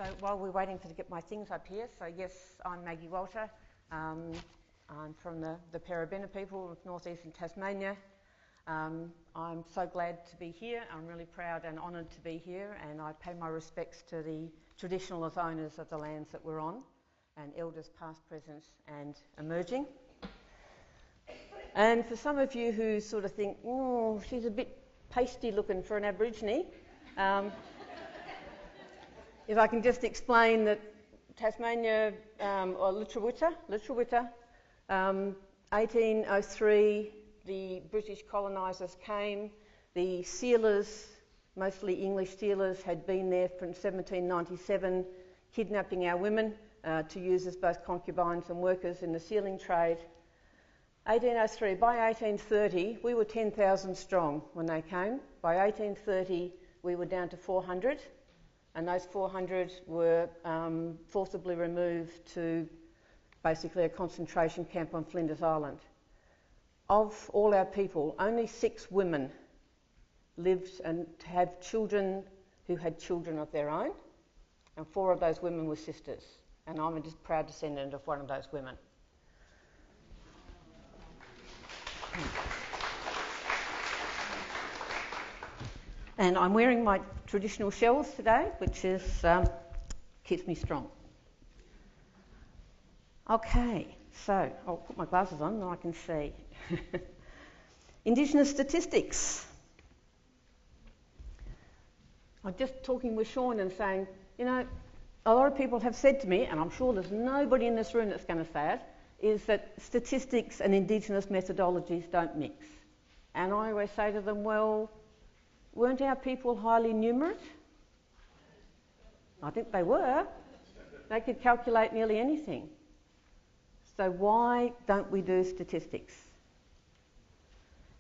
So while we're waiting to get my things up here, so yes, I'm Maggie Walter. I'm from the Parabena people of northeastern Tasmania. I'm so glad to be here. I'm really proud and honoured to be here, and I pay my respects to the traditional owners of the lands that we're on, and elders past, present and emerging. And for some of you who sort of think, oh, she's a bit pasty looking for an Aborigine, if I can just explain that Tasmania, or Lutruwita, 1803, the British colonisers came. The sealers, mostly English sealers, had been there from 1797, kidnapping our women to use as both concubines and workers in the sealing trade. 1803, by 1830, we were 10,000 strong when they came. By 1830, we were down to 400. And those 400 were forcibly removed to basically a concentration camp on Flinders Island. Of all our people, only 6 women lived and had children who had children of their own, and 4 of those women were sisters. And I'm a just proud descendant of one of those women. And I'm wearing my traditional shells today, which is keeps me strong. Okay, so I'll put my glasses on, then I can see. Indigenous statistics. I'm just talking with Sean and saying, you know, a lot of people have said to me, and I'm sure there's nobody in this room that's going to say it, is that statistics and Indigenous methodologies don't mix. And I always say to them, well, weren't our people highly numerate? I think they were. They could calculate nearly anything. So why don't we do statistics?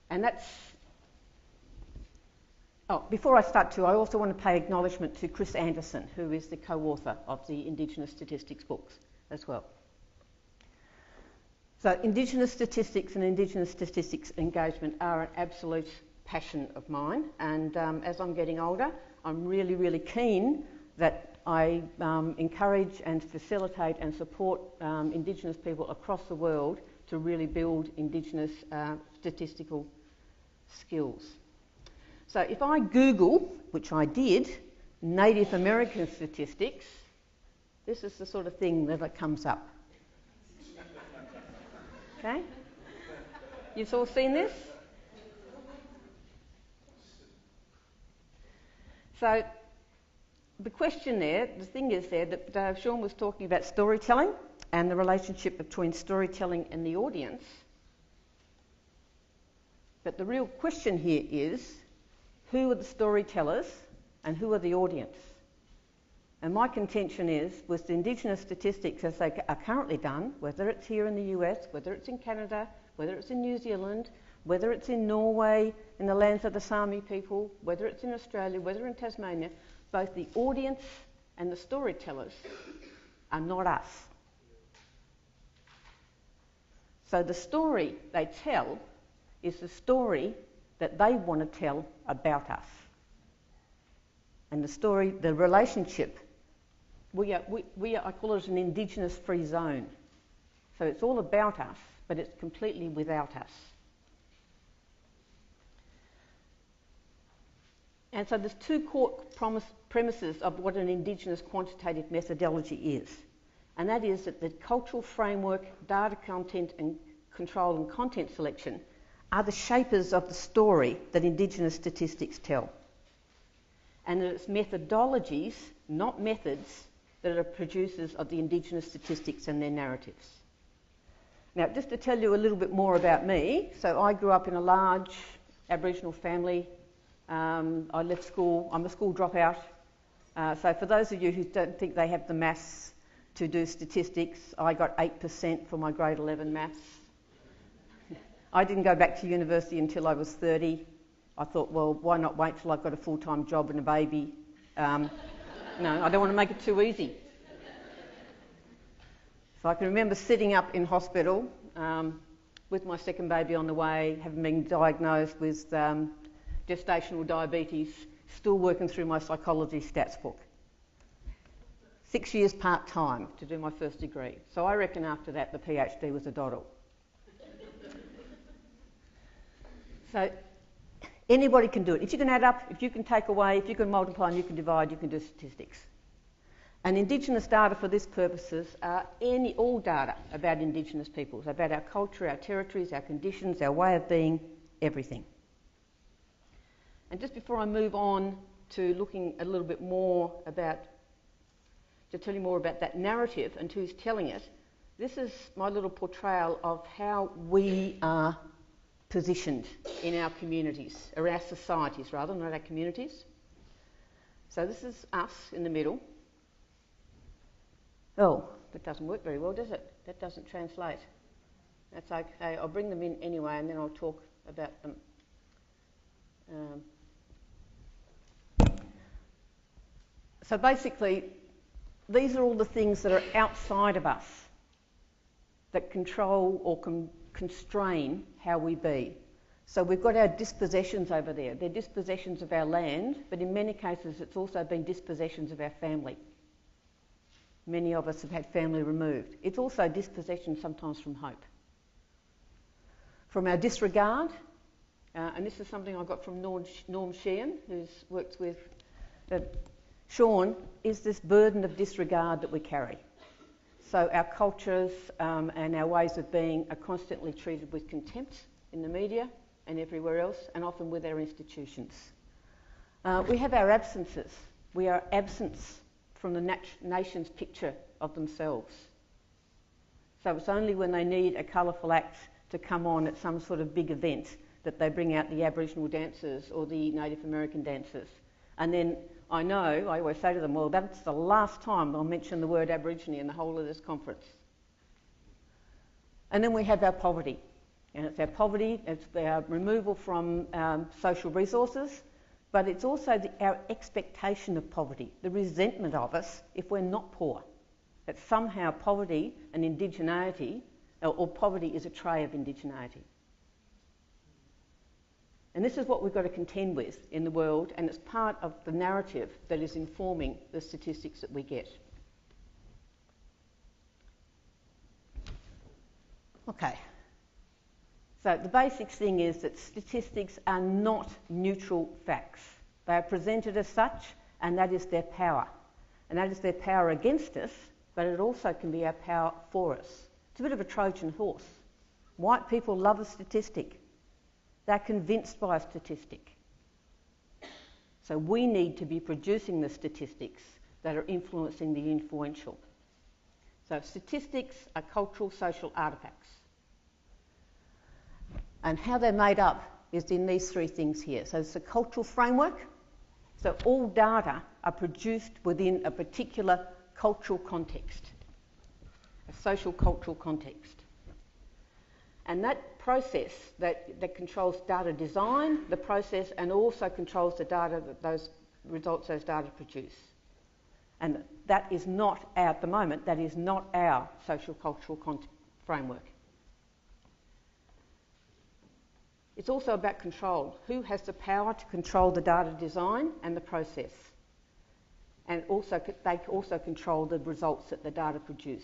And that's... Oh, before I start I also want to pay acknowledgement to Chris Anderson, who is the co-author of the Indigenous statistics books as well. So Indigenous statistics and Indigenous statistics engagement are an absolute passion of mine, and as I'm getting older, I'm really, really keen that I encourage and facilitate and support Indigenous people across the world to really build Indigenous statistical skills. So if I Google, which I did, Native American statistics, this is the sort of thing that comes up. Okay? You've all seen this? So the question there, the thing is there that Sean was talking about storytelling and the relationship between storytelling and the audience. But the real question here is, who are the storytellers and who are the audience? And my contention is, with the Indigenous statistics as they are currently done, whether it's here in the US, whether it's in Canada, whether it's in New Zealand, whether it's in Norway, in the lands of the Sami people, whether it's in Australia, whether in Tasmania, both the audience and the storytellers are not us. So the story they tell is the story that they want to tell about us. And the story, the relationship, I call it an Indigenous free zone. So it's all about us, but it's completely without us. And so there's 2 core premises of what an Indigenous quantitative methodology is. And that is that the cultural framework, data content and control and content selection are the shapers of the story that Indigenous statistics tell. And that it's methodologies, not methods, that are producers of the Indigenous statistics and their narratives. Now, just to tell you a little bit more about me, so I grew up in a large Aboriginal family. I left school, I'm a school dropout. So for those of you who don't think they have the maths to do statistics, I got 8% for my grade 11 maths. I didn't go back to university until I was 30. I thought, well, why not wait till I've got a full-time job and a baby? No, I don't want to make it too easy. So I can remember sitting up in hospital with my second baby on the way, having been diagnosed with gestational diabetes, still working through my psychology stats book. 6 years part-time to do my first degree. So I reckon after that the PhD was a doddle. So anybody can do it. If you can add up, if you can take away, if you can multiply and you can divide, you can do statistics. And Indigenous data for this purposes are all data about Indigenous peoples, about our culture, our territories, our conditions, our way of being, everything. And just before I move on to looking a little bit more about, to tell you more about that narrative and who's telling it, this is my little portrayal of how we are positioned in our communities, or our societies rather, not our communities. So this is us in the middle. Oh, that doesn't work very well, does it? That doesn't translate. That's okay. I'll bring them in anyway and then I'll talk about them. So basically, these are all the things that are outside of us that control or constrain how we be. So we've got our dispossessions over there. They're dispossessions of our land, but in many cases it's also been dispossessions of our family. Many of us have had family removed. It's also dispossession sometimes from hope. From our disregard, and this is something I got from Norm Sheehan, who's worked with Sean, is this burden of disregard that we carry. So our cultures and our ways of being are constantly treated with contempt in the media and everywhere else, and often with our institutions. We have our absences. We are absence from the nation's picture of themselves. So it's only when they need a colourful act to come on at some sort of big event that they bring out the Aboriginal dancers or the Native American dancers. And then I always say to them, well, that's the last time I'll mention the word Aborigine in the whole of this conference. And then we have our poverty. And it's our poverty, it's our removal from social resources, but it's also our expectation of poverty, the resentment of us if we're not poor. That somehow poverty and indigeneity, or poverty is a trait of indigeneity. And this is what we've got to contend with in the world, and it's part of the narrative that is informing the statistics that we get. Okay. So the basic thing is that statistics are not neutral facts. They are presented as such, and that is their power. And that is their power against us, but it also can be our power for us. It's a bit of a Trojan horse. White people love a statistic. They're convinced by a statistic. So we need to be producing the statistics that are influencing the influential. So statistics are cultural, social artefacts. And how they're made up is in these three things here. So it's a cultural framework. So all data are produced within a particular cultural context, a social cultural context. And that process that controls data design, the process, and also controls the data that those results those data produce. And that is not at the moment, that is not our social cultural framework. It's also about control. Who has the power to control the data design and the process? And also, they also control the results that the data produce.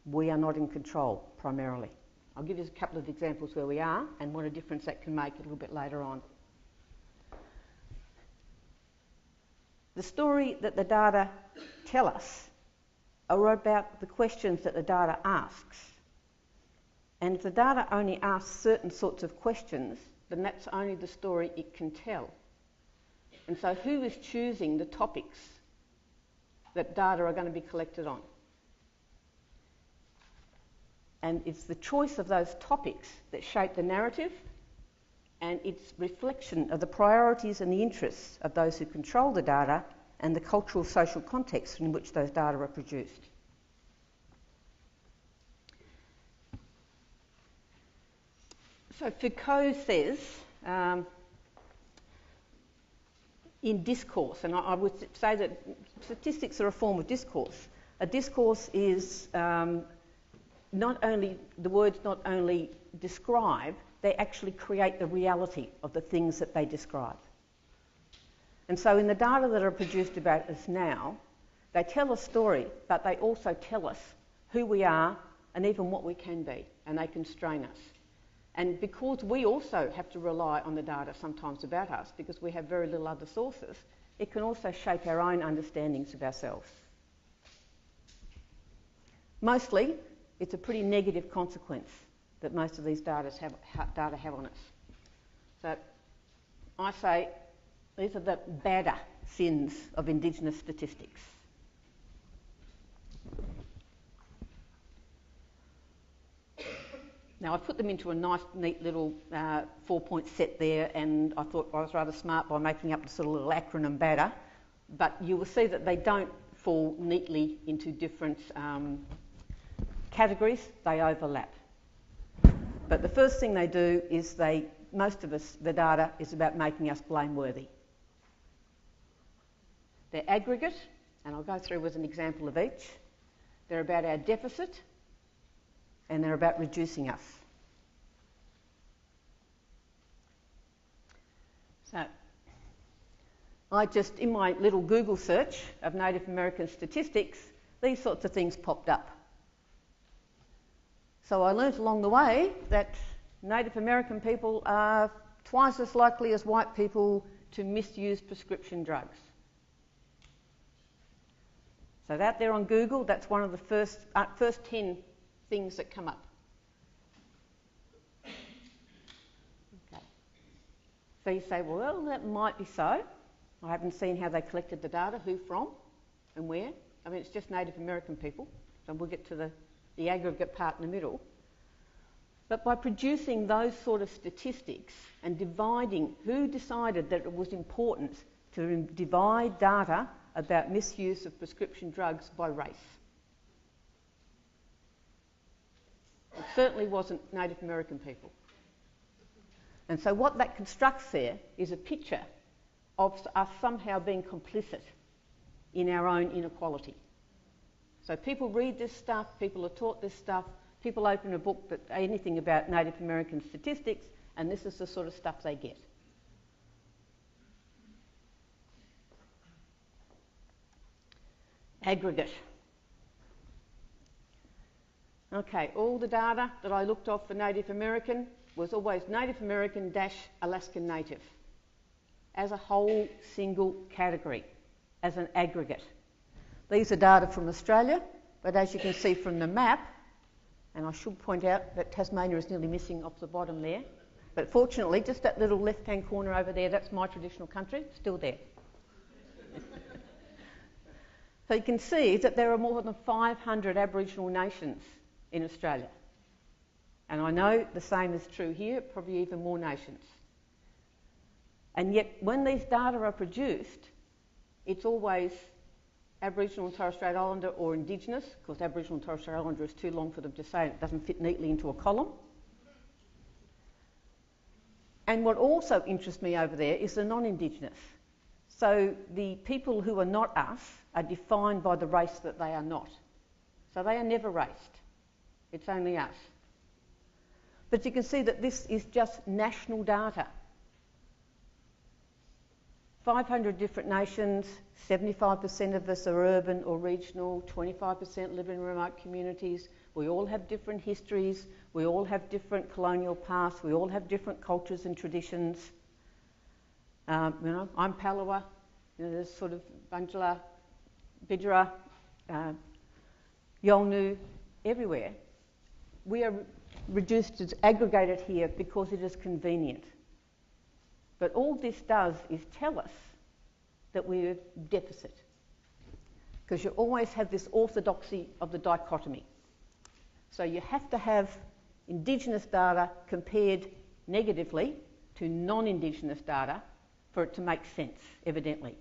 We are not in control, primarily. I'll give you a couple of examples where we are and what a difference that can make a little bit later on. The story that the data tell us are about the questions that the data asks. And if the data only asks certain sorts of questions, then that's only the story it can tell. And so who is choosing the topics that data are going to be collected on? And it's the choice of those topics that shape the narrative, and it's reflection of the priorities and the interests of those who control the data and the cultural social context in which those data are produced. So Foucault says, in discourse, and I would say that statistics are a form of discourse. A discourse is not only, the words not only describe, they actually create the reality of the things that they describe. And so in the data that are produced about us now, They tell a story, but they also tell us who we are and even what we can be, and they constrain us. And because we also have to rely on the data sometimes about us, because we have very little other sources, it can also shape our own understandings of ourselves. Mostly, it's a pretty negative consequence that most of these data have on us. So I say these are the badder sins of Indigenous statistics. Now, I've put them into a nice, neat little 4-point set there, and I thought I was rather smart by making up the sort of little acronym badder, but you will see that they don't fall neatly into different categories, they overlap. But the first thing they do is most of us, the data is about making us blameworthy. They're aggregate, and I'll go through with an example of each. They're about our deficit, and they're about reducing us. So, in my little Google search of Native American statistics, these sorts of things popped up. So I learnt along the way that Native American people are twice as likely as white people to misuse prescription drugs. So out there on Google, that's one of the first 10 things that come up. Okay. So you say, well, that might be so. I haven't seen how they collected the data, who from and where. I mean, it's just Native American people, so we'll get to the aggregate part in the middle. But by producing those sort of statistics and dividing, who decided that it was important to divide data about misuse of prescription drugs by race? It certainly wasn't Native American people. And so what that constructs there is a picture of us somehow being complicit in our own inequality. So people read this stuff, people are taught this stuff, people open a book that anything about Native American statistics, and this is the sort of stuff they get. Aggregate. Okay, all the data that I looked off for Native American was always Native American - Alaskan Native as a whole single category, as an aggregate. These are data from Australia, but as you can see from the map, and I should point out that Tasmania is nearly missing off the bottom there, but fortunately just that little left-hand corner over there, that's my traditional country, still there. So you can see that there are more than 500 Aboriginal nations in Australia. And I know the same is true here, probably even more nations. And yet when these data are produced, it's always Aboriginal and Torres Strait Islander or Indigenous, because Aboriginal and Torres Strait Islander is too long for them to say and it doesn't fit neatly into a column. And what also interests me over there is the non-Indigenous. So the people who are not us are defined by the race that they are not. So they are never raced. It's only us. But you can see that this is just national data. 500 different nations, 75% of us are urban or regional, 25% live in remote communities. We all have different histories, we all have different colonial pasts, we all have different cultures and traditions. I'm Palawa, there's sort of Bundjalung, Bidjara, Yolngu, everywhere. We are reduced as aggregated here because it is convenient. But all this does is tell us that we're deficit, because you always have this orthodoxy of the dichotomy. So you have to have Indigenous data compared negatively to non-Indigenous data for it to make sense, evidently.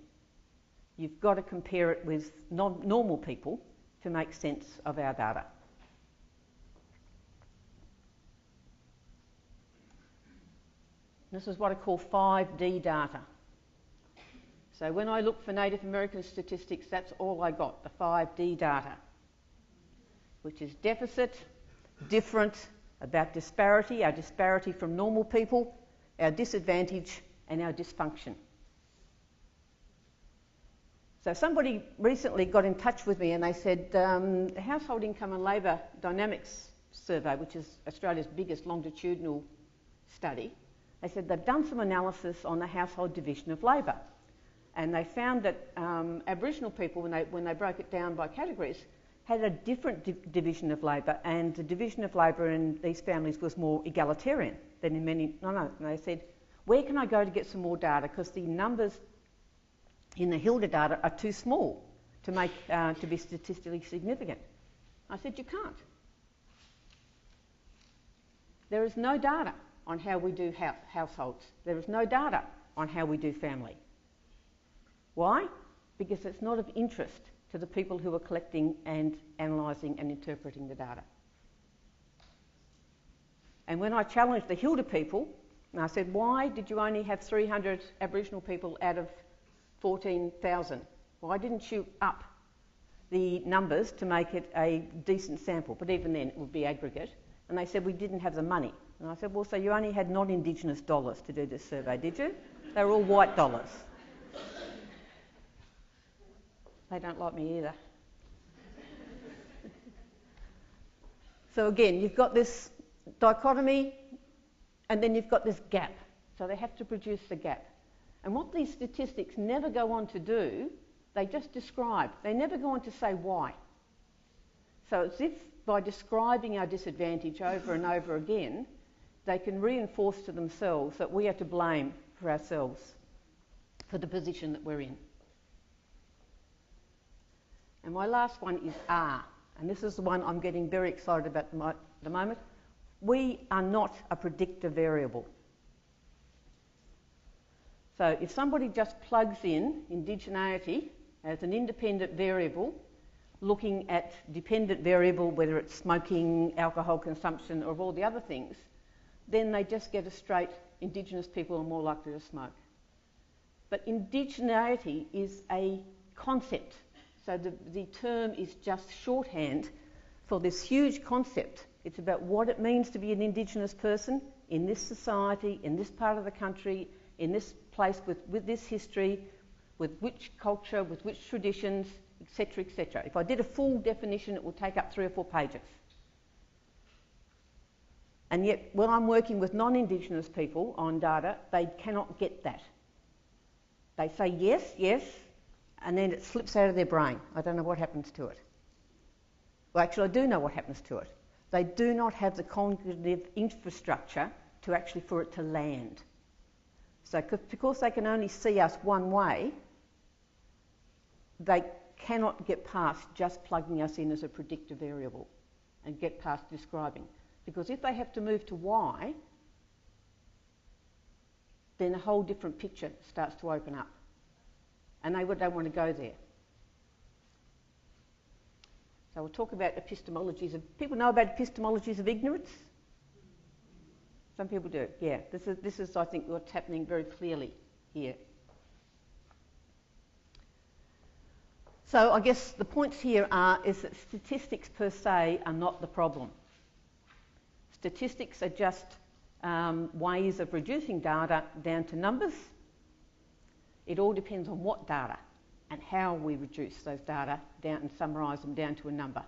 You've got to compare it with normal people to make sense of our data. This is what I call 5D data. So when I look for Native American statistics, that's all I got, the 5D data, which is deficit, different, about disparity, our disparity from normal people, our disadvantage, and our dysfunction. So somebody recently got in touch with me and they said, the Household Income and Labour Dynamics Survey, which is Australia's biggest longitudinal study, they said they've done some analysis on the household division of labour. And they found that Aboriginal people, when they broke it down by categories, had a different division of labour, and the division of labour in these families was more egalitarian than in many. And they said, where can I go to get some more data? Because the numbers in the Hilda data are too small to be statistically significant. I said, you can't. There is no data on how we do households. There is no data on how we do family. Why? Because it's not of interest to the people who are collecting and analysing and interpreting the data. And when I challenged the Hilda people, and I said, why did you only have 300 Aboriginal people out of 14,000? Why didn't you up the numbers to make it a decent sample? But even then, it would be aggregate. And they said, we didn't have the money. And I said, well, so you only had non-Indigenous dollars to do this survey, did you? They were all white dollars. They don't like me either. So again, you've got this dichotomy and then you've got this gap. So they have to produce the gap. And what these statistics never go on to do, they just describe. They never go on to say why. So it's as if by describing our disadvantage over and over again, they can reinforce to themselves that we are to blame for ourselves, for the position that we're in. And my last one is R, and this is the one I'm getting very excited about at the moment. We are not a predictor variable. So if somebody just plugs in indigeneity as an independent variable, looking at dependent variable, whether it's smoking, alcohol consumption, or all the other things, then they just get a straight Indigenous people are more likely to smoke. But indigeneity is a concept. So the term is just shorthand for this huge concept. It's about what it means to be an Indigenous person in this society, in this part of the country, in this place with this history, with which culture, with which traditions, etc., etc. If I did a full definition, it would take up 3 or 4 pages. And yet, when I'm working with non-Indigenous people on data, they cannot get that. They say yes, yes, and then it slips out of their brain. I don't know what happens to it. Well, actually, I do know what happens to it. They do not have the cognitive infrastructure for it to land. So because they can only see us one way, they cannot get past just plugging us in as a predictor variable and get past describing. Because if they have to move to Y, then a whole different picture starts to open up. And they don't want to go there. So we'll talk about epistemologies of... People know about epistemologies of ignorance? Some people do, yeah. This is, I think, what's happening very clearly here. So I guess the points here is that statistics per se are not the problem. Statistics are just ways of reducing data down to numbers. It all depends on what data and how we reduce those data down and summarise them down to a number.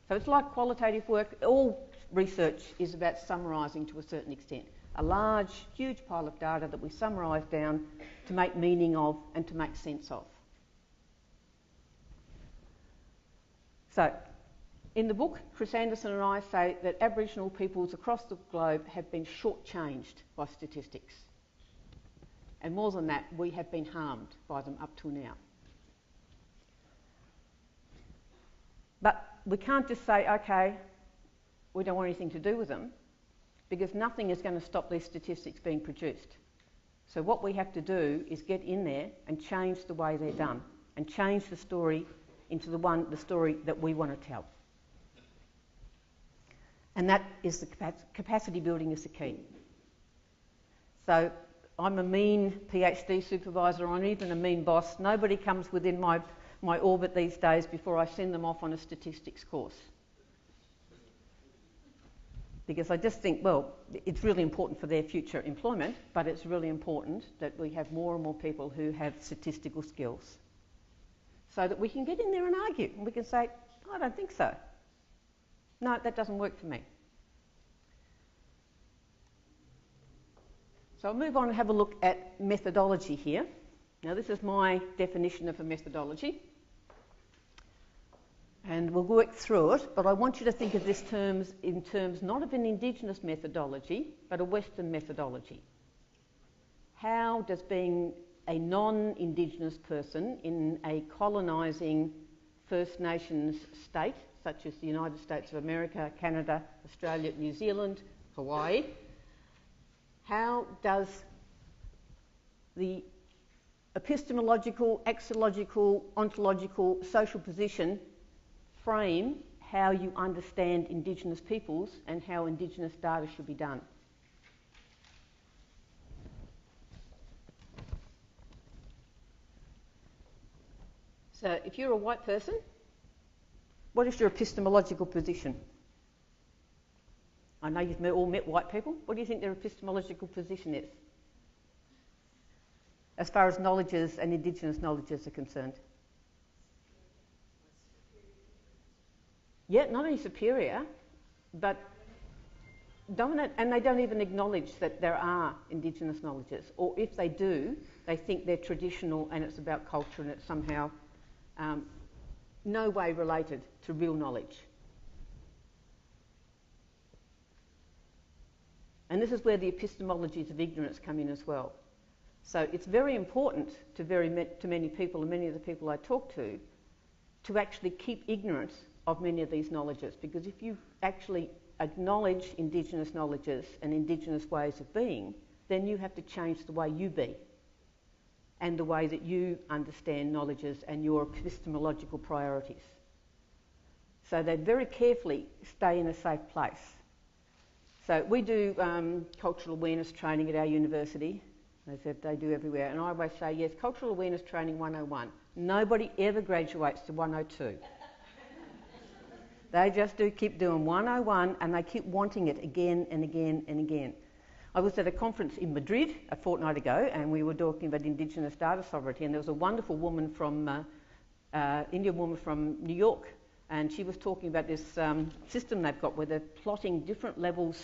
So it's like qualitative work. All research is about summarising to a certain extent. A large, huge pile of data that we summarise down to make meaning of and to make sense of. So, in the book, Chris Anderson and I say that Aboriginal peoples across the globe have been shortchanged by statistics. And more than that, we have been harmed by them up till now. But we can't just say, okay, we don't want anything to do with them, because nothing is going to stop these statistics being produced. So what we have to do is get in there and change the way they're done, and change the story into the story that we want to tell. And that is the capacity building is the key. So I'm a mean PhD supervisor, I'm even a mean boss. Nobody comes within my orbit these days before I send them off on a statistics course. Because I just think, well, it's really important for their future employment, but it's really important that we have more and more people who have statistical skills. so that we can get in there and argue, and we can say, I don't think so. No, that doesn't work for me. So I'll move on and have a look at methodology here. Now this is my definition of a methodology. And we'll work through it, but I want you to think of this in terms not of an Indigenous methodology, but a Western methodology. How does being a non-Indigenous person in a colonising First Nations state, such as the United States of America, Canada, Australia, New Zealand, Hawaii, how does the epistemological, axiological, ontological, social position frame how you understand Indigenous peoples and how Indigenous data should be done? So if you're a white person, what is your epistemological position? I know you've all met white people. What do you think their epistemological position is, as far as knowledges and Indigenous knowledges are concerned? Yeah, not only superior, but dominant, and they don't even acknowledge that there are Indigenous knowledges, or if they do, they think they're traditional and it's about culture and it's somehow no way related to real knowledge. And this is where the epistemologies of ignorance come in as well. So it's very important to many people, and many of the people I talk to actually keep ignorant of many of these knowledges, because if you actually acknowledge Indigenous knowledges and Indigenous ways of being, then you have to change the way you be and the way that you understand knowledges and your epistemological priorities. So they very carefully stay in a safe place. So we do cultural awareness training at our university. They said they do everywhere. And I always say, yes, cultural awareness training 101. Nobody ever graduates to 102. They just keep doing 101, and they keep wanting it again and again and again. I was at a conference in Madrid a fortnight ago, and we were talking about Indigenous data sovereignty, and there was a wonderful woman from, Indian woman from New York, and she was talking about this system they've got where they're plotting different levels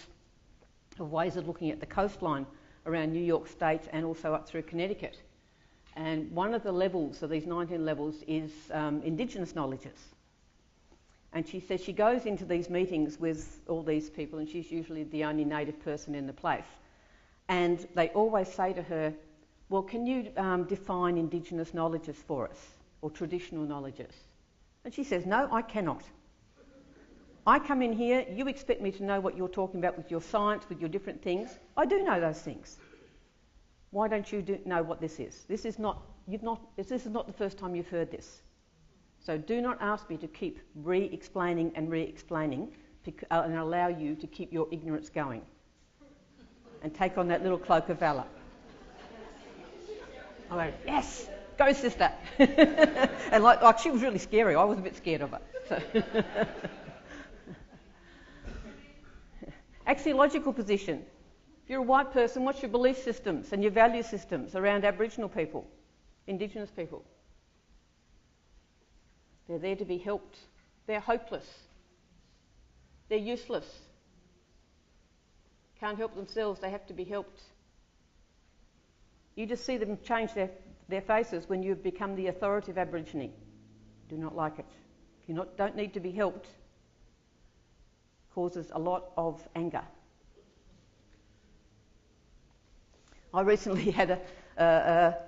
of ways of looking at the coastline around New York State and also up through Connecticut. And one of the levels of these 19 levels is Indigenous knowledges. And she says she goes into these meetings with all these people, and she's usually the only native person in the place. And they always say to her, well, can you define Indigenous knowledges for us, or traditional knowledges? And she says, no, I cannot. I come in here, you expect me to know what you're talking about with your science, with your different things. I do know those things. Why don't you know what this is? This is not the first time you've heard this. So do not ask me to keep re-explaining and and allow you to keep your ignorance going and take on that little cloak of valour. I went, yes, go sister. And like she was really scary. I was a bit scared of her. So axiological position. If you're a white person, what's your belief systems and your value systems around Aboriginal people, Indigenous people? They're there to be helped. They're hopeless. They're useless. Can't help themselves, they have to be helped. You just see them change their faces when you become the authoritative Aborigine. Do not like it. If you don't need to be helped, causes a lot of anger. I recently had a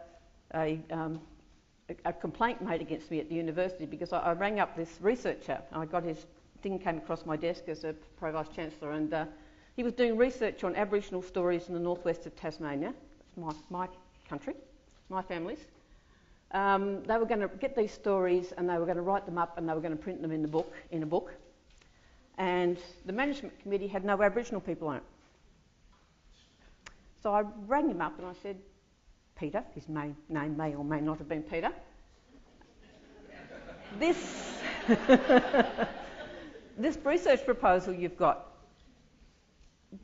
complaint made against me at the university because I rang up this researcher. I got his thing came across my desk as a Pro-Vice-Chancellor, and he was doing research on Aboriginal stories in the northwest of Tasmania. It's my country, my family's. They were going to get these stories and they were going to write them up and they were going to print them in a book. And the management committee had no Aboriginal people on it. So I rang him up and I said, Peter, his name may or may not have been Peter, this research proposal you've got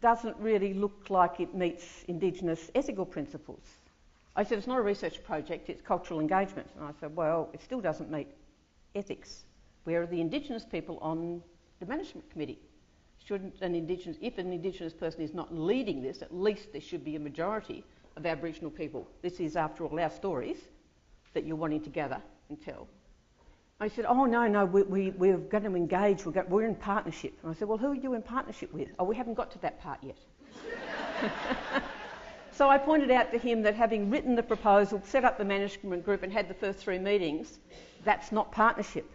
doesn't really look like it meets Indigenous ethical principles. I said, it's not a research project, it's cultural engagement. And I said, well, it still doesn't meet ethics. Where are the Indigenous people on the management committee? Shouldn't if an Indigenous person is not leading this, at least there should be a majority of Aboriginal people. This is, after all, our stories that you're wanting to gather and tell. I said, oh, no, we're going to engage, we're in partnership. And I said, well, who are you in partnership with? Oh, we haven't got to that part yet. So I pointed out to him that having written the proposal, set up the management group and had the first 3 meetings, that's not partnership.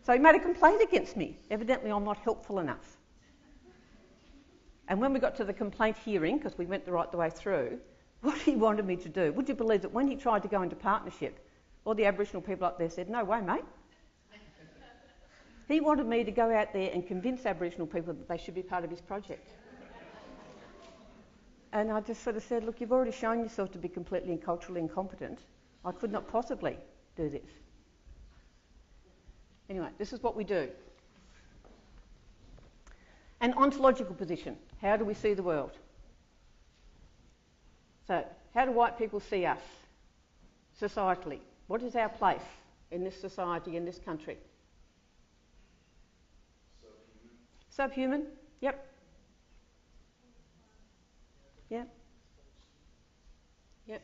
So he made a complaint against me. Evidently I'm not helpful enough. And when we got to the complaint hearing, because we went the right way through, what he wanted me to do, would you believe that when he tried to go into partnership, all the Aboriginal people up there said, no way, mate. He wanted me to go out there and convince Aboriginal people that they should be part of his project. And I just sort of said, look, you've already shown yourself to be completely and culturally incompetent. I could not possibly do this. Anyway, this is what we do. An ontological position. How do we see the world? So, how do white people see us societally? What is our place in this society, in this country? Subhuman? Yep. Yep. Yep.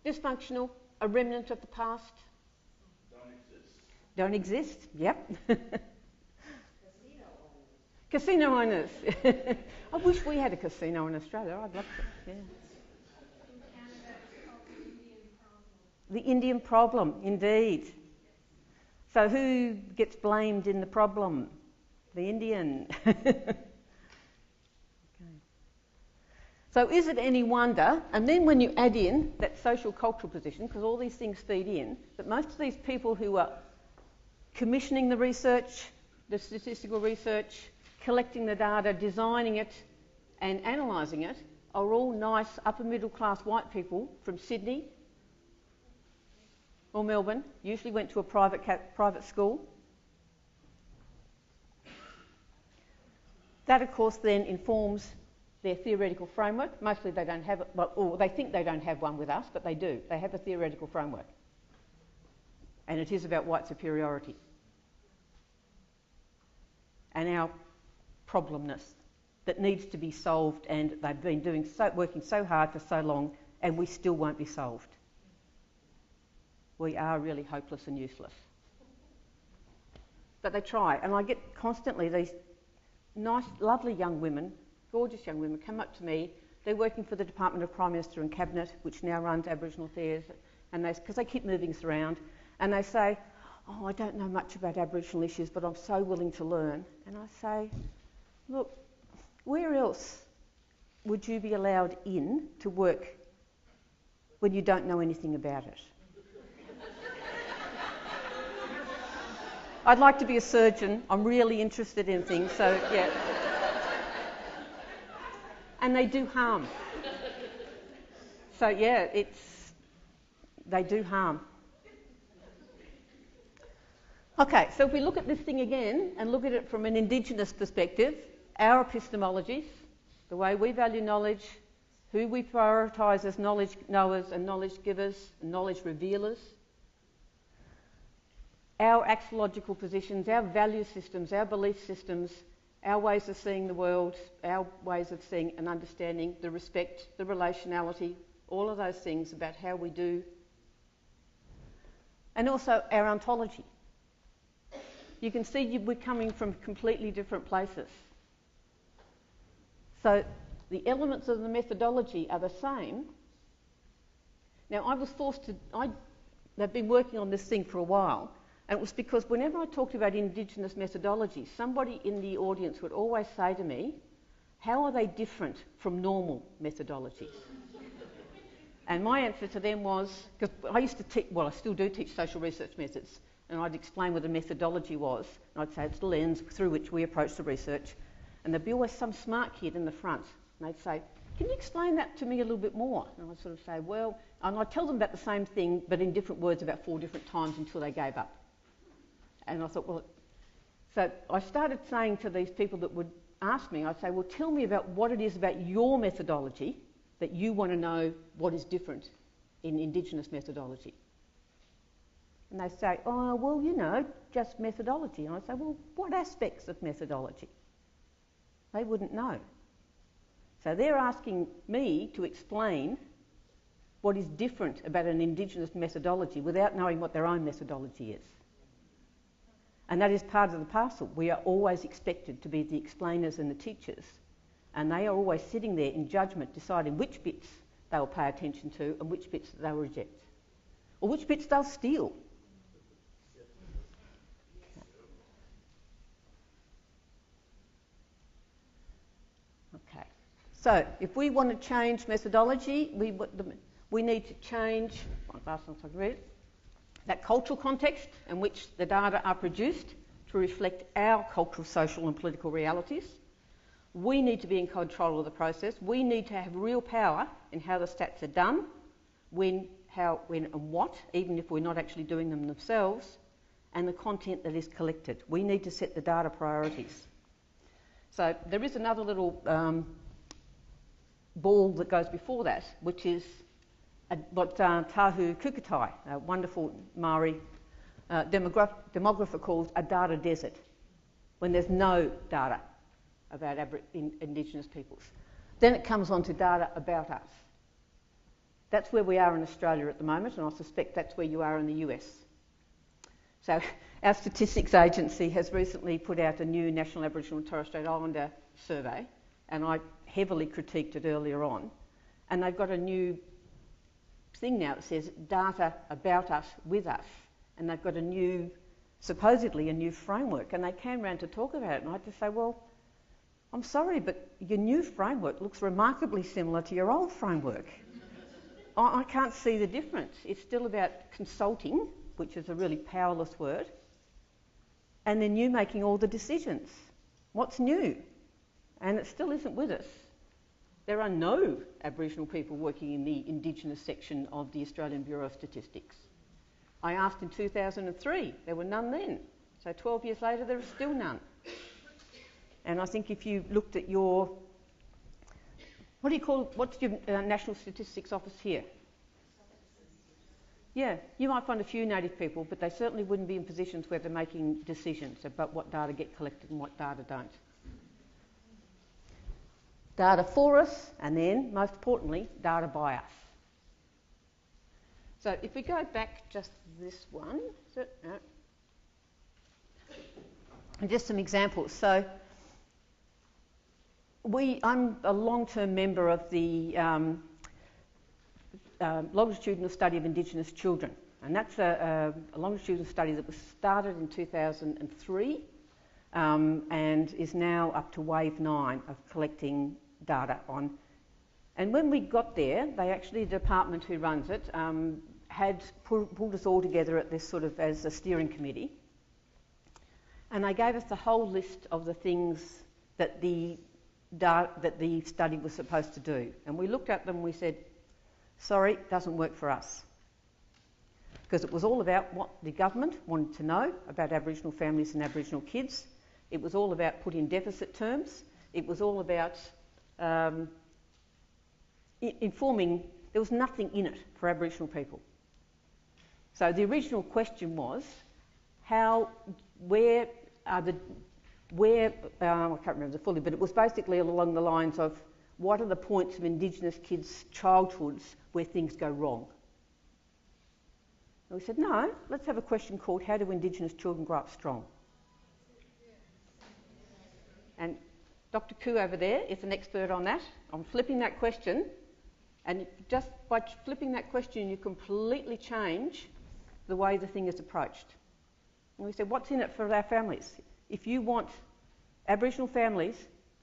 Dysfunctional. A remnant of the past. Don't exist. Yep. Casino owners. I wish we had a casino in Australia. I'd love to. Yeah. In Canada, it's called the Indian problem. The Indian problem, indeed. So who gets blamed in the problem? The Indian. Okay. So is it any wonder, and then when you add in that social cultural position, because all these things feed in, that most of these people who are commissioning the research, the statistical research, collecting the data, designing it and analysing it, are all nice upper middle class white people from Sydney or Melbourne, usually went to a private school. That of course then informs their theoretical framework. Mostly they don't have it, or they think they don't have one with us, but they do. They have a theoretical framework. And it is about white superiority and our problemness that needs to be solved, and they've been working so hard for so long, and we still won't be solved. We are really hopeless and useless. But they try, and I get constantly these nice, lovely young women, gorgeous young women, come up to me. They're working for the Department of Prime Minister and Cabinet, which now runs Aboriginal Affairs, and because they keep moving us around, and they say, oh, I don't know much about Aboriginal issues, but I'm so willing to learn. And I say, look, where else would you be allowed in to work when you don't know anything about it? I'd like to be a surgeon. I'm really interested in things, so yeah. And they do harm. So yeah, they do harm. Okay, so if we look at this thing again and look at it from an Indigenous perspective, our epistemologies, the way we value knowledge, who we prioritise as knowledge knowers and knowledge givers and knowledge revealers, our axiological positions, our value systems, our belief systems, our ways of seeing the world, our ways of seeing and understanding, the respect, the relationality, all of those things about how we do, and also our ontology. You can see we're coming from completely different places. So the elements of the methodology are the same. Now they've been working on this thing for a while, and it was because whenever I talked about Indigenous methodology, somebody in the audience would always say to me, how are they different from normal methodologies? And my answer to them was, because I used to teach, well I still do teach social research methods, and I'd explain what a methodology was, and I'd say it's the lens through which we approach the research, and there'd be always some smart kid in the front, and they'd say, can you explain that to me a little bit more? And I'd sort of say, well, and I'd tell them about the same thing, but in different words about 4 different times until they gave up. And I thought, well, so I started saying to these people that would ask me, I'd say, well, tell me about what it is about your methodology that you want to know what is different in Indigenous methodology? And they say, oh, well, you know, just methodology. And I say, well, what aspects of methodology? They wouldn't know. So they're asking me to explain what is different about an Indigenous methodology without knowing what their own methodology is. And that is part of the parcel. We are always expected to be the explainers and the teachers, and they are always sitting there in judgment deciding which bits they will pay attention to and which bits they'll reject, or which bits they'll steal. Okay, so if we want to change methodology, we need to change that cultural context in which the data are produced to reflect our cultural, social and political realities. We need to be in control of the process. We need to have real power in how the stats are done, when, how, when and what, even if we're not actually doing them themselves, and the content that is collected. We need to set the data priorities. So there is another little ball that goes before that, which is what Tahu Kukatai, a wonderful Maori demographer, calls a data desert, when there's no data about Indigenous peoples. Then it comes on to data about us. That's where we are in Australia at the moment, and I suspect that's where you are in the US. So our statistics agency has recently put out a new National Aboriginal and Torres Strait Islander survey, and I heavily critiqued it earlier on, and they've got a new thing now that says data about us, with us, and they've got supposedly a new framework, and they came round to talk about it, and I had to say, well, I'm sorry, but your new framework looks remarkably similar to your old framework. I can't see the difference. It's still about consulting, which is a really powerless word, and then you making all the decisions. What's new? And it still isn't with us. There are no Aboriginal people working in the Indigenous section of the Australian Bureau of Statistics. I asked in 2003, there were none then. So 12 years later, there are still none. And I think if you looked at your, what's your National Statistics Office here? Yeah, you might find a few native people, but they certainly wouldn't be in positions where they're making decisions about what data get collected and what data don't. Data for us, and then, most importantly, data by us. So if we go back just this one, and just some examples. So I'm a long-term member of the longitudinal study of Indigenous children, and that's a longitudinal study that was started in 2003 and is now up to wave 9 of collecting data on. And when we got there, the department who runs it had pulled us all together at this sort of as a steering committee, and they gave us the whole list of the things that the study was supposed to do. And we looked at them and we said, sorry, it doesn't work for us. Because it was all about what the government wanted to know about Aboriginal families and Aboriginal kids. It was all about put in deficit terms. It was all about informing. There was nothing in it for Aboriginal people. So the original question was, I can't remember fully, but it was basically along the lines of, what are the points of Indigenous kids' childhoods where things go wrong? And we said, no, let's have a question called, how do Indigenous children grow up strong? And Dr. Koo over there is an expert on that, on flipping that question, and just by flipping that question you completely change the way the thing is approached. And we said, what's in it for our families? If you want Aboriginal families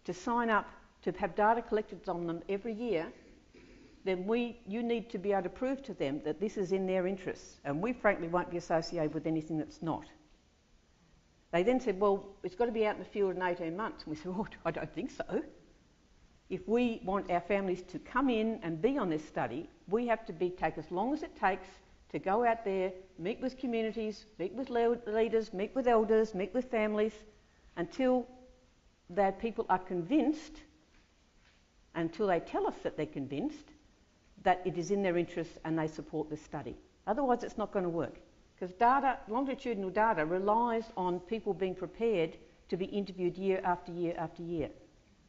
to sign up to have data collected on them every year, then you need to be able to prove to them that this is in their interests, and we frankly won't be associated with anything that's not. They then said, well, it's got to be out in the field in 18 months. And we said, well, I don't think so. If we want our families to come in and be on this study, we have to take as long as it takes to go out there, meet with communities, meet with leaders, meet with elders, meet with families, until that people are convinced, until they tell us that they're convinced, that it is in their interest and they support this study. Otherwise, it's not going to work. Because data, longitudinal data, relies on people being prepared to be interviewed year after year after year.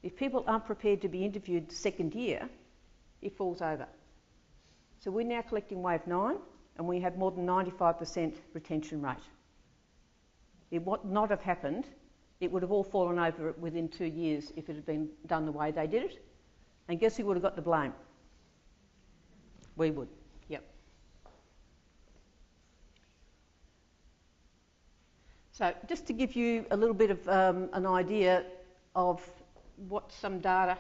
If people aren't prepared to be interviewed the second year, it falls over. So we're now collecting wave 9, and we have more than 95% retention rate. It would not have happened. It would have all fallen over within 2 years if it had been done the way they did it. And guess who would have got the blame? We would. Yep. So just to give you a little bit of an idea of what some data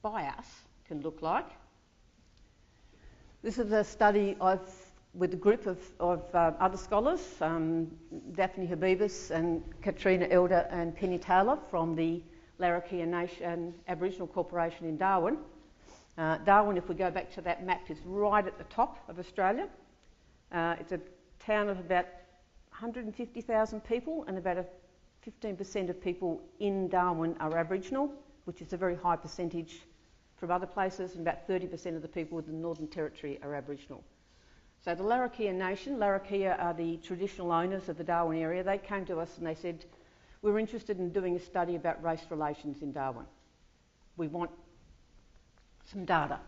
by us can look like. This is a study with a group of other scholars, Daphne Habibus and Katrina Elder and Penny Taylor from the Larrakia Nation Aboriginal Corporation in Darwin. Darwin, if we go back to that map, is right at the top of Australia. It's a town of about 150,000 people, and about 15% of people in Darwin are Aboriginal, which is a very high percentage from other places, and about 30% of the people in the Northern Territory are Aboriginal. So the Larrakia Nation, Larrakia are the traditional owners of the Darwin area. They came to us and they said, we're interested in doing a study about race relations in Darwin. We want some data.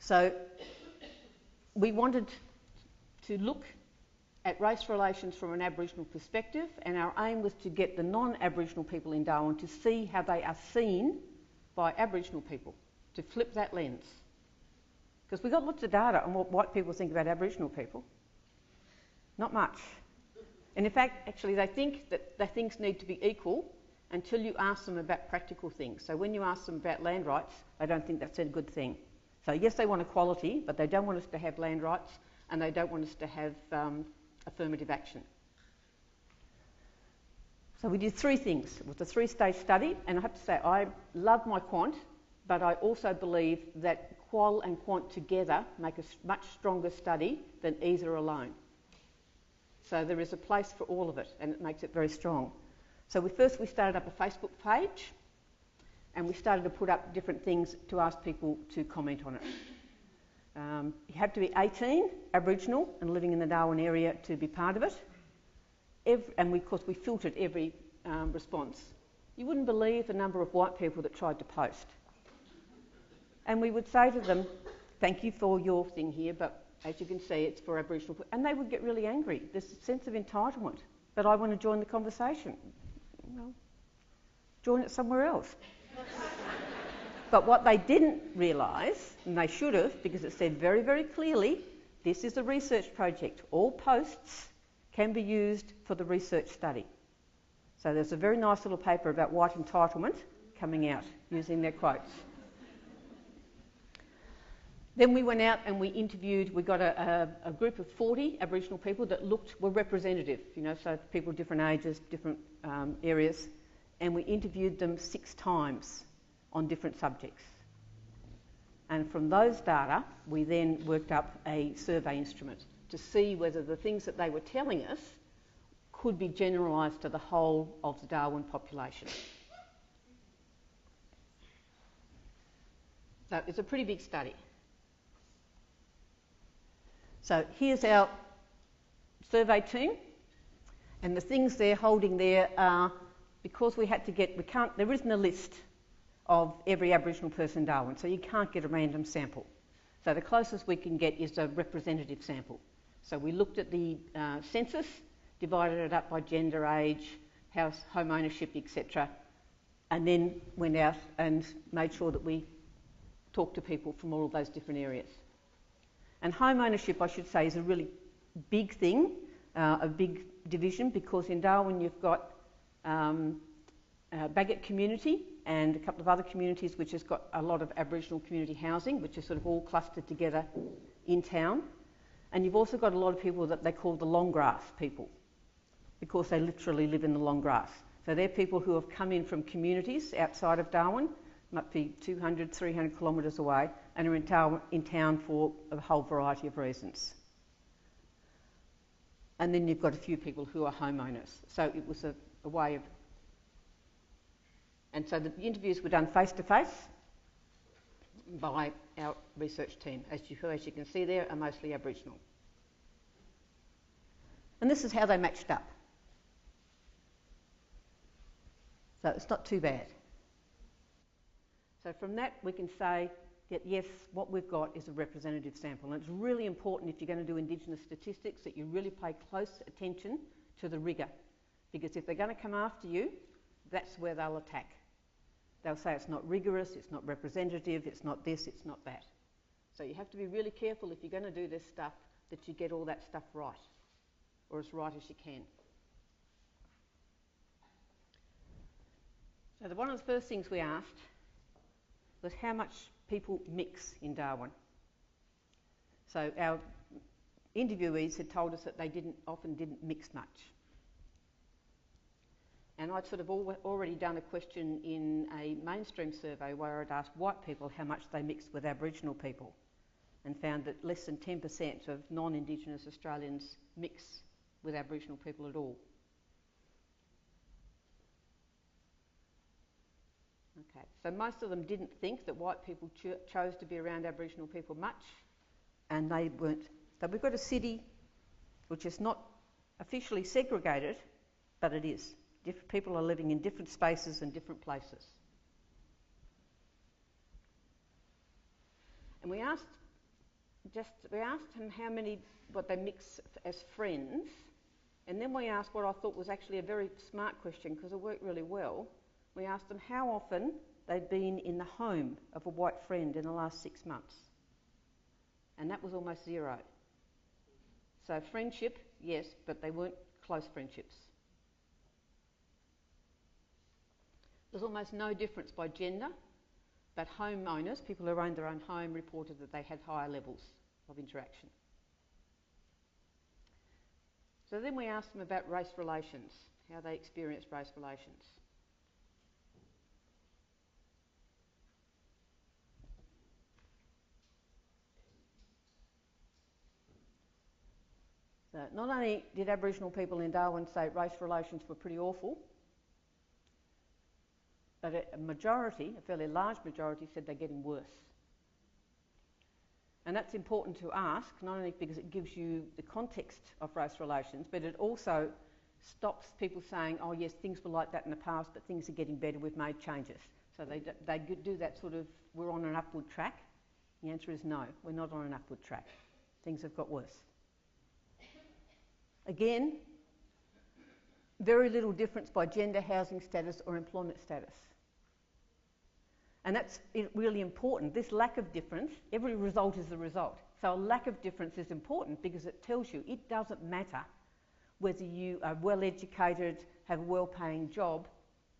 So we wanted to look at race relations from an Aboriginal perspective, and our aim was to get the non-Aboriginal people in Darwin to see how they are seen by Aboriginal people, to flip that lens. Because we've got lots of data on what white people think about Aboriginal people. Not much. And in fact, actually, they think that things need to be equal until you ask them about practical things. So when you ask them about land rights, they don't think that's a good thing. So yes, they want equality, but they don't want us to have land rights, and they don't want us to have affirmative action. So we did 3 things. It was a 3-stage study, and I have to say I love my quant, but I also believe that qual and quant together make a much stronger study than either alone. So there is a place for all of it, and it makes it very strong. So we started up a Facebook page, and we started to put up different things to ask people to comment on it. You had to be 18, Aboriginal, and living in the Darwin area to be part of it. Of course, we filtered every response. You wouldn't believe the number of white people that tried to post. And we would say to them, thank you for your thing here, but as you can see, it's for Aboriginal people. And they would get really angry. There's a sense of entitlement. But I want to join the conversation. Well, join it somewhere else. But what they didn't realise, and they should have, because it said very, very clearly, this is a research project. All posts can be used for the research study. So there's a very nice little paper about white entitlement coming out using their quotes. Then we went out and we interviewed, we got a group of 40 Aboriginal people that were representative, so people of different ages, different areas, and we interviewed them 6 times on different subjects. And from those data, we then worked up a survey instrument to see whether the things that they were telling us could be generalised to the whole of the Darwin population. So it's a pretty big study. So here's our survey team, and the things they're holding there are, because we had to there isn't a list of every Aboriginal person in Darwin, so you can't get a random sample. So the closest we can get is a representative sample. So we looked at the census, divided it up by gender, age, house, home ownership, etc., and then went out and made sure that we talked to people from all of those different areas. And home ownership, I should say, is a really big thing, a big division, because in Darwin you've got Bagot community and a couple of other communities which has got a lot of Aboriginal community housing, which is sort of all clustered together in town. And you've also got a lot of people that they call the long grass people, because they literally live in the long grass. So they're people who have come in from communities outside of Darwin, might be 200, 300 kilometres away, and are in town for a whole variety of reasons. And then you've got a few people who are homeowners. So it was a way of... And so the interviews were done face-to-face. by our research team. As you can see there, are mostly Aboriginal. And this is how they matched up. So it's not too bad. So from that we can say that yes, what we've got is a representative sample. And it's really important if you're going to do Indigenous statistics that you really pay close attention to the rigour. Because if they're going to come after you, that's where they'll attack. They'll say it's not rigorous, it's not representative, it's not this, it's not that. So you have to be really careful if you're going to do this stuff that you get all that stuff right, or as right as you can. So one of the first things we asked was how much people mix in Darwin. So our interviewees had told us that they often didn't mix much. And I'd sort of already done a question in a mainstream survey where I'd asked white people how much they mixed with Aboriginal people, and found that less than 10% of non-Indigenous Australians mix with Aboriginal people at all. Okay, so most of them didn't think that white people chose to be around Aboriginal people much, and they weren't. So we've got a city which is not officially segregated, but it is. Different people are living in different spaces and different places. And we asked them what they mix as friends, and then we asked what I thought was actually a very smart question because it worked really well. We asked them how often they'd been in the home of a white friend in the last 6 months. And that was almost zero. So friendship, yes, but they weren't close friendships. There's almost no difference by gender, but homeowners, people who owned their own home, reported that they had higher levels of interaction. So then we asked them about race relations, how they experienced race relations. So not only did Aboriginal people in Darwin say race relations were pretty awful, but a fairly large majority, said they're getting worse. And that's important to ask, not only because it gives you the context of race relations, but it also stops people saying, oh yes, things were like that in the past, but things are getting better, we've made changes. So they do that sort of, we're on an upward track. The answer is no, we're not on an upward track. Things have got worse. Again, very little difference by gender, housing status or employment status. And that's really important. This lack of difference, every result is the result. So a lack of difference is important because it tells you it doesn't matter whether you are well educated, have a well-paying job,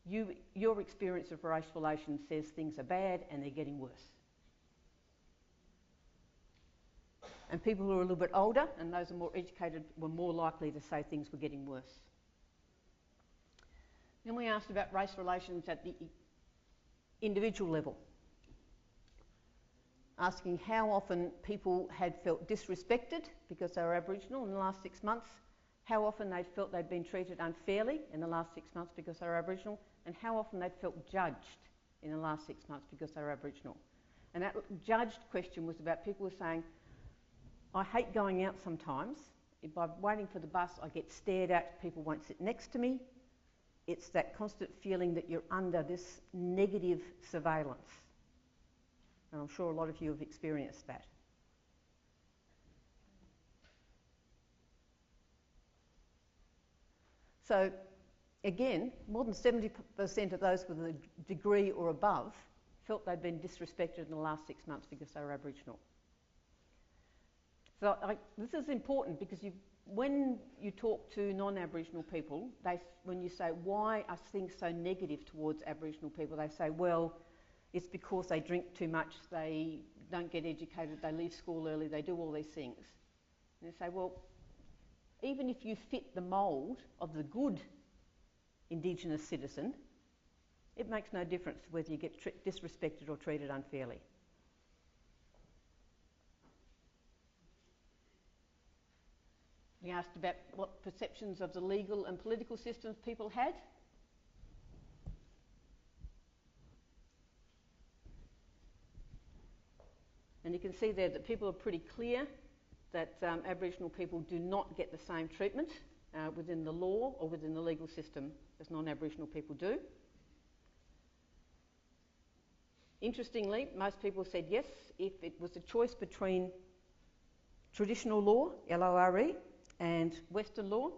your experience of race relations says things are bad and they're getting worse. And people who are a little bit older and those who are more educated were more likely to say things were getting worse. Then we asked about race relations at the individual level, asking how often people had felt disrespected because they were Aboriginal in the last 6 months, how often they'd felt they'd been treated unfairly in the last 6 months because they were Aboriginal, and how often they'd felt judged in the last 6 months because they were Aboriginal. And that judged question was about people who were saying, I hate going out sometimes. If I'm waiting for the bus, I get stared at, people won't sit next to me. It's that constant feeling that you're under this negative surveillance. And I'm sure a lot of you have experienced that. So again, more than 70% of those with a degree or above felt they'd been disrespected in the last 6 months because they were Aboriginal. So this is important because when you talk to non-Aboriginal people, when you say, why are things so negative towards Aboriginal people, they say, well, it's because they drink too much, they don't get educated, they leave school early, they do all these things. And they say, well, even if you fit the mould of the good Indigenous citizen, it makes no difference whether you get disrespected or treated unfairly. We asked about what perceptions of the legal and political systems people had. And you can see there that people are pretty clear that Aboriginal people do not get the same treatment within the law or within the legal system as non-Aboriginal people do. Interestingly, most people said yes, if it was a choice between traditional law, LORE, and Western law,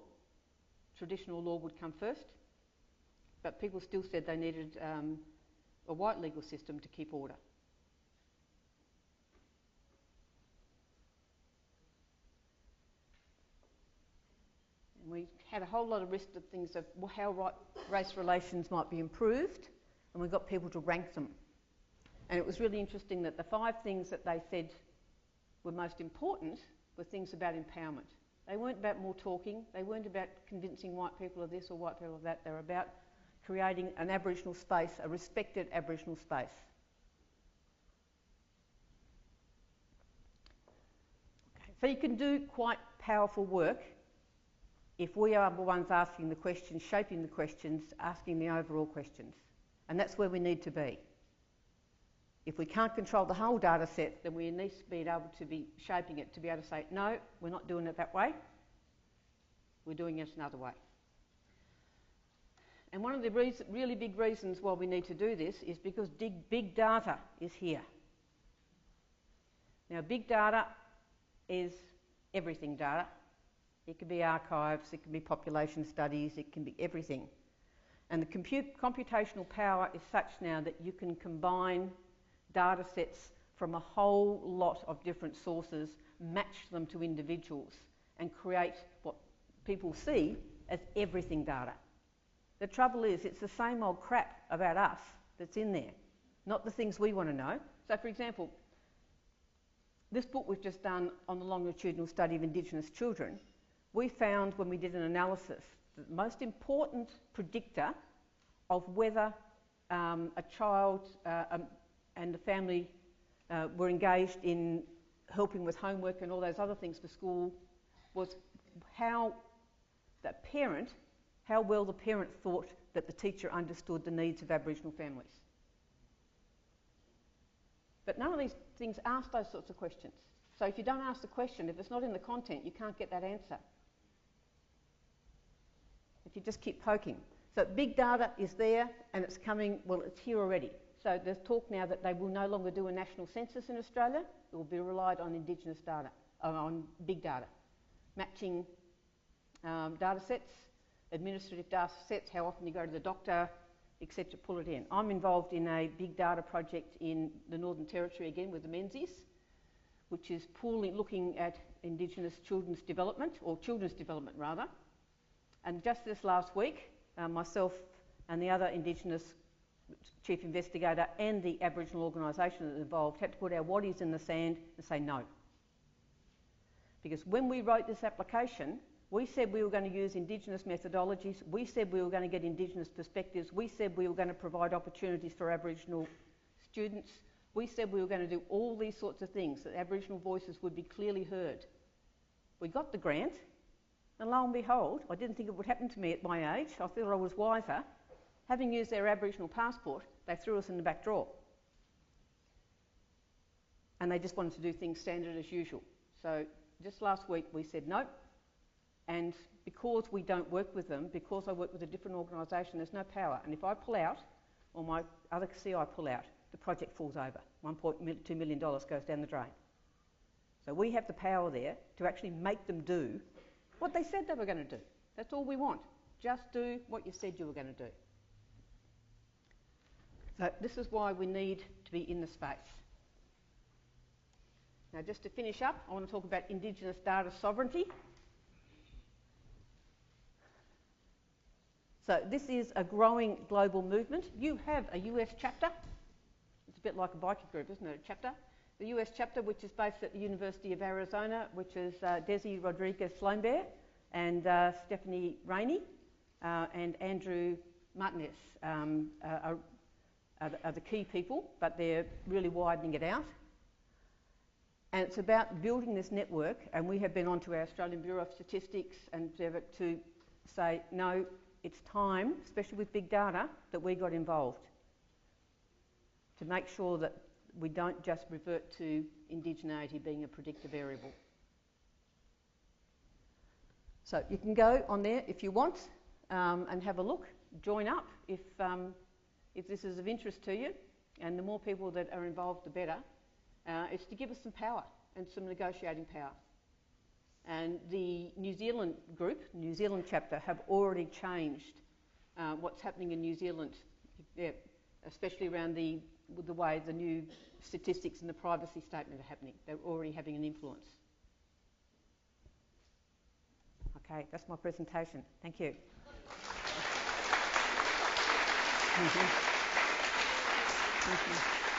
traditional law would come first. But people still said they needed a white legal system to keep order. And we had a whole lot of list of things of how race relations might be improved, and we got people to rank them. And it was really interesting that the 5 things that they said were most important were things about empowerment. They weren't about more talking, they weren't about convincing white people of this or white people of that, they were about creating an Aboriginal space, a respected Aboriginal space. Okay. So you can do quite powerful work if we are the ones asking the questions, shaping the questions, asking the overall questions. And that's where we need to be. If we can't control the whole data set, then we need to be able to be shaping it to be able to say, no, we're not doing it that way, we're doing it another way. And one of the really big reasons why we need to do this is because big data is here. Now, big data is everything data. It can be archives, it can be population studies, it can be everything. And the computational power is such now that you can combine data sets from a whole lot of different sources, match them to individuals, and create what people see as everything data. The trouble is, it's the same old crap about us that's in there, not the things we want to know. So, for example, this book we've just done on the longitudinal study of Indigenous children, we found when we did an analysis that the most important predictor of whether a child and the family were engaged in helping with homework and all those other things for school was how well the parent thought that the teacher understood the needs of Aboriginal families. But none of these things ask those sorts of questions. So if you don't ask the question, if it's not in the content, you can't get that answer. If you just keep poking. So big data is there and it's coming, well, it's here already. So there's talk now that they will no longer do a national census in Australia. It will be relied on Indigenous data, on big data. Matching data sets, administrative data sets, how often you go to the doctor, etc., pull it in. I'm involved in a big data project in the Northern Territory again with the Menzies, which is looking at Indigenous children's development, or children's development rather. And just this last week, myself and the other Indigenous chief investigator and the Aboriginal organisation that was involved had to put our waddies in the sand and say no. Because when we wrote this application, we said we were going to use Indigenous methodologies, we said we were going to get Indigenous perspectives, we said we were going to provide opportunities for Aboriginal students, we said we were going to do all these sorts of things, that Aboriginal voices would be clearly heard. We got the grant, and lo and behold, I didn't think it would happen to me at my age, I thought I was wiser. Having used their Aboriginal passport, they threw us in the back drawer. And they just wanted to do things standard as usual. So just last week we said no, and because we don't work with them, because I work with a different organisation, there's no power. And if I pull out, or my other CI pull out, the project falls over. $1.2 million goes down the drain. So we have the power there to actually make them do what they said they were going to do. That's all we want. Just do what you said you were going to do. So this is why we need to be in the space. Now just to finish up, I want to talk about Indigenous data sovereignty. So this is a growing global movement. You have a US chapter. It's a bit like a bikie group, isn't it? A chapter. The US chapter, which is based at the University of Arizona, which is Desi Rodriguez-Sloanbear and Stephanie Rainey and Andrew Martinez are the key people, but they're really widening it out. And it's about building this network, and we have been onto our Australian Bureau of Statistics and to say, no, it's time, especially with big data, that we got involved to make sure that we don't just revert to indigeneity being a predictor variable. So you can go on there if you want and have a look. Join up if this is of interest to you, and the more people that are involved, the better. It's to give us some power and some negotiating power. And the New Zealand group, New Zealand chapter, have already changed what's happening in New Zealand, especially around the way the new statistics and the privacy statement are happening. They're already having an influence. Okay, that's my presentation. Thank you. Thank you.